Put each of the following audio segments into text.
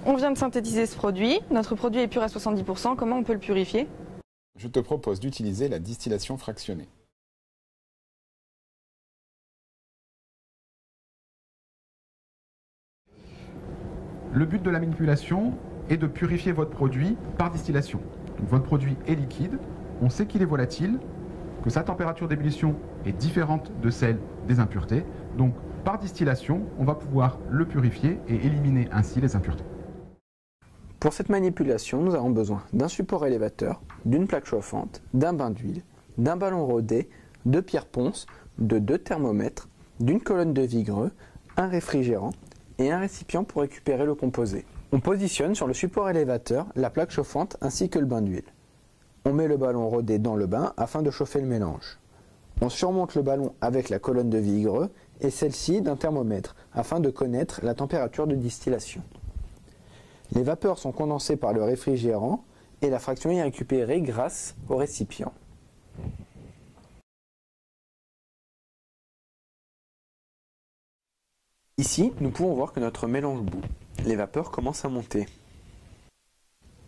On vient de synthétiser ce produit. Notre produit est pur à 70%. Comment on peut le purifier? Je te propose d'utiliser la distillation fractionnée. Le but de la manipulation est de purifier votre produit par distillation. Donc, votre produit est liquide, on sait qu'il est volatile, que sa température d'ébullition est différente de celle des impuretés. Donc par distillation, on va pouvoir le purifier et éliminer ainsi les impuretés. Pour cette manipulation, nous avons besoin d'un support élévateur, d'une plaque chauffante, d'un bain d'huile, d'un ballon rodé, de pierres ponces, de 2 thermomètres, d'une colonne de Vigreux, un réfrigérant et un récipient pour récupérer le composé. On positionne sur le support élévateur la plaque chauffante ainsi que le bain d'huile. On met le ballon rodé dans le bain afin de chauffer le mélange. On surmonte le ballon avec la colonne de Vigreux et celle-ci d'un thermomètre afin de connaître la température de distillation. Les vapeurs sont condensées par le réfrigérant et la fraction est récupérée grâce au récipient. Ici, nous pouvons voir que notre mélange bout. Les vapeurs commencent à monter.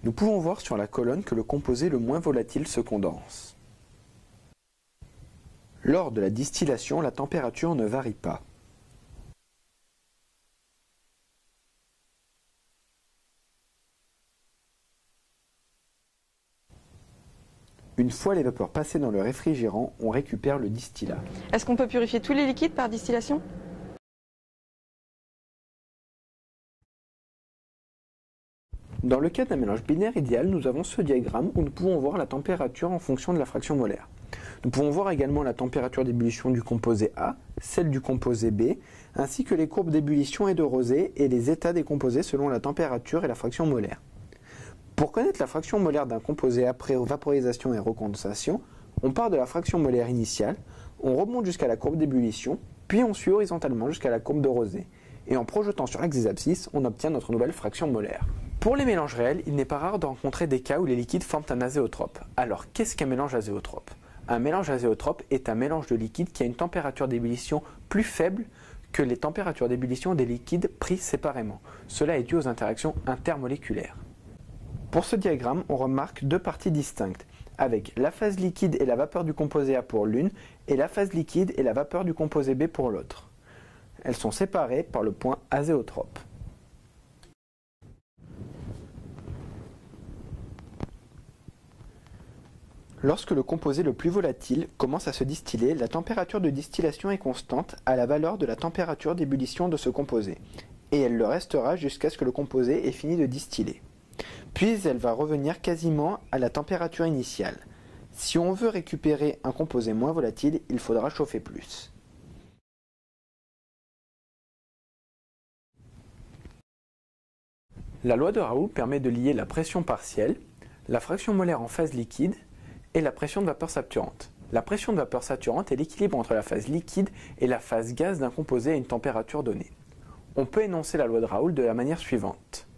Nous pouvons voir sur la colonne que le composé le moins volatile se condense. Lors de la distillation, la température ne varie pas. Une fois les vapeurs passées dans le réfrigérant, on récupère le distillat. Est-ce qu'on peut purifier tous les liquides par distillation? Dans le cas d'un mélange binaire idéal, nous avons ce diagramme où nous pouvons voir la température en fonction de la fraction molaire. Nous pouvons voir également la température d'ébullition du composé A, celle du composé B, ainsi que les courbes d'ébullition et de rosée et les états des composés selon la température et la fraction molaire. Pour connaître la fraction molaire d'un composé après vaporisation et recondensation, on part de la fraction molaire initiale, on remonte jusqu'à la courbe d'ébullition, puis on suit horizontalement jusqu'à la courbe de rosée. Et en projetant sur l'axe des abscisses, on obtient notre nouvelle fraction molaire. Pour les mélanges réels, il n'est pas rare de rencontrer des cas où les liquides forment un azéotrope. Alors, qu'est-ce qu'un mélange azéotrope? Un mélange azéotrope est un mélange de liquides qui a une température d'ébullition plus faible que les températures d'ébullition des liquides pris séparément. Cela est dû aux interactions intermoléculaires. Pour ce diagramme, on remarque 2 parties distinctes, avec la phase liquide et la vapeur du composé A pour l'une, et la phase liquide et la vapeur du composé B pour l'autre. Elles sont séparées par le point azéotrope. Lorsque le composé le plus volatile commence à se distiller, la température de distillation est constante à la valeur de la température d'ébullition de ce composé, et elle le restera jusqu'à ce que le composé ait fini de distiller. Puis elle va revenir quasiment à la température initiale. Si on veut récupérer un composé moins volatile, il faudra chauffer plus. La loi de Raoult permet de lier la pression partielle, la fraction molaire en phase liquide et la pression de vapeur saturante. La pression de vapeur saturante est l'équilibre entre la phase liquide et la phase gaz d'un composé à une température donnée. On peut énoncer la loi de Raoult de la manière suivante.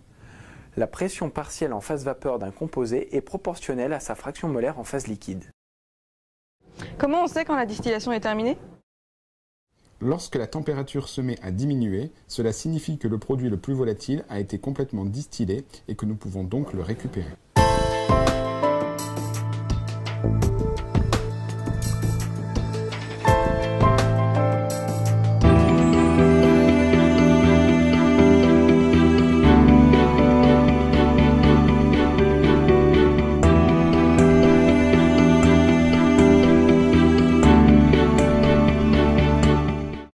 La pression partielle en phase vapeur d'un composé est proportionnelle à sa fraction molaire en phase liquide. Comment on sait quand la distillation est terminée? Lorsque la température se met à diminuer, cela signifie que le produit le plus volatile a été complètement distillé et que nous pouvons donc le récupérer.